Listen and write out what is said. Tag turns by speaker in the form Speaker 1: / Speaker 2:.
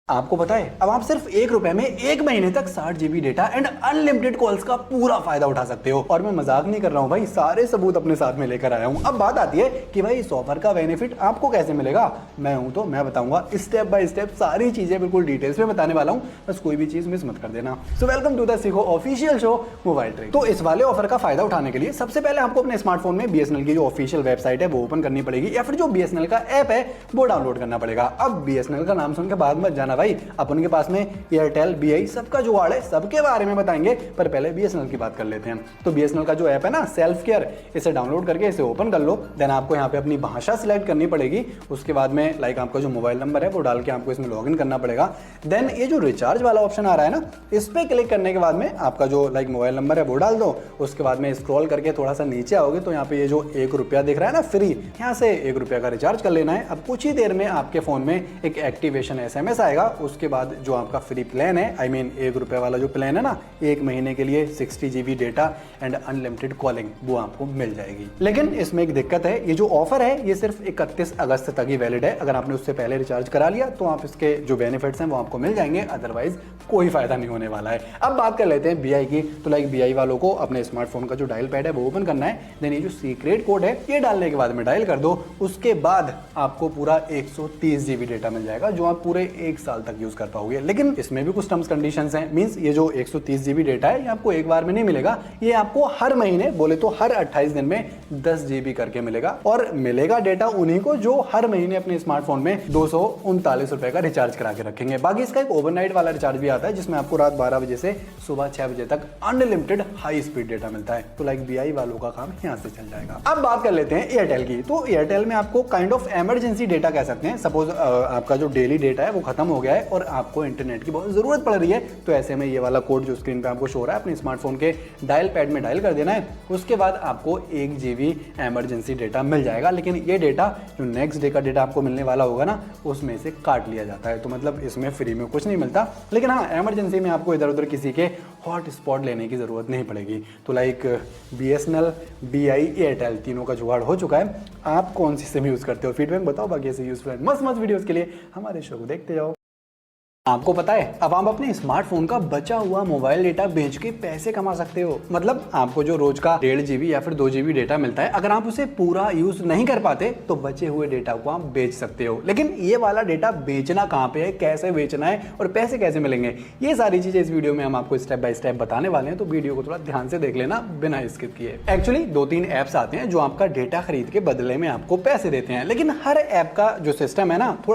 Speaker 1: आपको पता है अब आप सिर्फ ₹1 में 1 महीने तक 60 GB data and unlimited calls का पूरा फायदा उठा सकते हो। और मैं मजाक नहीं कर रहा हूँ भाई, सारे सबूत अपने साथ में लेकर आया हूँ। अब बात आती है कि भाई इस ऑफर का बेनिफिट आपको कैसे मिलेगा। मैं हूँ तो मैं बताऊंगा, स्टेप बाय स्टेप सारी चीजें बिल्कुल डिटेल्स में बताने वाला हूँ, बस कोई भी चीज मिस मत कर देना। सो वेलकम टू द सीखो ऑफिशियल शो मोबाइल ट्रिक। तो इस वाले ऑफर का फायदा उठाने के लिए सबसे पहले आपको अपने स्मार्टफोन में BSNL की जो ऑफिशियल वेबसाइट है वो ओपन करनी पड़ेगी, या फिर जो BSNL का ऐप है वो डाउनलोड करना पड़ेगा। अब BSNL का नाम सुनकर बाद मत जाना भाई, अपन के पास में एयरटेल BI सबका जुगाड़ है, सबके बारे में बताएंगे, पर पहले BSNL की बात कर लेते हैं। तो BSNL का जो ऐप है ना सेल्फ केयर, इसे डाउनलोड करके इसे ओपन कर लो। देन आपको यहाँ पे अपनी भाषा सिलेक्ट करनी पड़ेगी। उसके बाद में लाइक आपका जो मोबाइल नंबर है वो डाल के आपको इसमें लॉगिन करना पड़ेगा। देन ये जो रिचार्ज वाला ऑप्शन आ रहा है ना, इस पे क्लिक करने के बाद में आपका जो लाइक मोबाइल नंबर है वो डाल दो। उसके बाद में स्क्रॉल करके थोड़ा सा नीचे आओगे तो यहाँ पे ये जो ₹1 दिख रहा है ना फ्री, यहाँ से ₹1 का रिचार्ज कर लेना है। अब कुछ ही देर में आपके फोन में एक एक्टिवेशन SMS आएगा। उसके बाद जो आपका फ्री प्लान है, आई मीन ₹1 वाला जो प्लान है ना, 1 महीने के लिए 60 GB data and unlimited calling, वो आपको मिल जाएगी। लेकिन इसमें एक दिक्कत है, ये जो ऑफर है ये सिर्फ 31 अगस्त तक ही वैलिड है। अगर आपने उससे पहले रिचार्ज करा लिया तो आप इसके जो बेनिफिट्स हैं वो आपको मिल जाएंगे, अदरवाइज कोई फायदा नहीं होने वाला है। अब बात कर लेते हैं BI की। तो लाइक BI वालों को अपने स्मार्टफोन का जो डायल पैड है वो ओपन करना है। देन ये जो सीक्रेट कोड है ये डालने के बाद में डायल कर दो। उसके बाद आपको पूरा 130 GB डेटा मिल जाएगा, जो आप पूरे 1 साल तक यूज कर पाओगे। लेकिन इसमें भी कुछ टर्म्स कंडीशंस हैं। मींस ये जो 130 GB डेटा है ये आपको एक बार में नहीं मिलेगा, ये आपको हर महीने बोले तो हर 28 दिन में 10 GB करके मिलेगा। और मिलेगा डेटा उन्हीं को जो हर महीने अपने स्मार्टफोन में ₹239 का रिचार्ज करा के रखेंगे। बाकी इसका एक ओवरनाइट वाला रिचार्ज भी आता है, जिसमें आपको रात 12 बजे से सुबह 6 बजे तक अनलिमिटेड हाई स्पीड डेटा मिलता है। तो लाइक BI वालों का काम यहाँ से चल जाएगा। अब बात कर लेते हैं एयरटेल की। तो एयरटेल में आपको काइंड ऑफ इमरजेंसी डेटा कह सकते हैं। सपोज आपका जो डेली डेटा है वो खत्म हो गया है और आपको इंटरनेट की बहुत जरूरत पड़ रही है, तो ऐसे में ये वाला कोड जो स्क्रीन पे आपको शो हो रहा है अपने स्मार्टफोन के डायल पैड में डायल कर देना है। उसके बाद आपको 1 GB इमरजेंसी डेटा मिल जाएगा। लेकिन ये डेटा जो नेक्स्ट डे का डेटा आपको मिलने वाला होगा ना, उसमें से काट लिया जाता है। तो मतलब इसमें फ्री में कुछ नहीं मिलता। लेकिन हाँ, इमरजेंसी में आपको इधर उधर किसी के हॉट स्पॉट लेने की जरूरत नहीं पड़ेगी। तो लाइक BSNL BI एयरटेल तीनों का जुगाड़ हो चुका है। आप कौन सी सिम यूज करते हो, फीडबैक बताओ। बाकी ऐसे यूजफुल मस्त मस्त वीडियोस के लिए हमारे शो को देखते जाओ। आपको पता है अब आप अपने स्मार्टफोन का बचा हुआ मोबाइल डेटा बेच के पैसे कमा सकते हो। मतलब आपको जो रोज का 1.5 GB या फिर 2 GB डेटा मिलता है, अगर आप उसे पूरा यूज नहीं कर पाते तो बचे हुए डेटा को आप बेच सकते हो। लेकिन ये वाला डेटा बेचना कहाँ पे है, कैसे बेचना है और पैसे कैसे मिलेंगे, ये सारी चीजें इस वीडियो में हम आपको स्टेप बाय स्टेप बताने वाले हैं। तो वीडियो को थोड़ा ध्यान से देख लेना बिना स्किप किए। एक्चुअली 2-3 ऐप्स आते हैं जो आपका डेटा खरीद के बदले में आपको पैसे देते हैं। लेकिन हर ऐप का जो सिस्टम है ना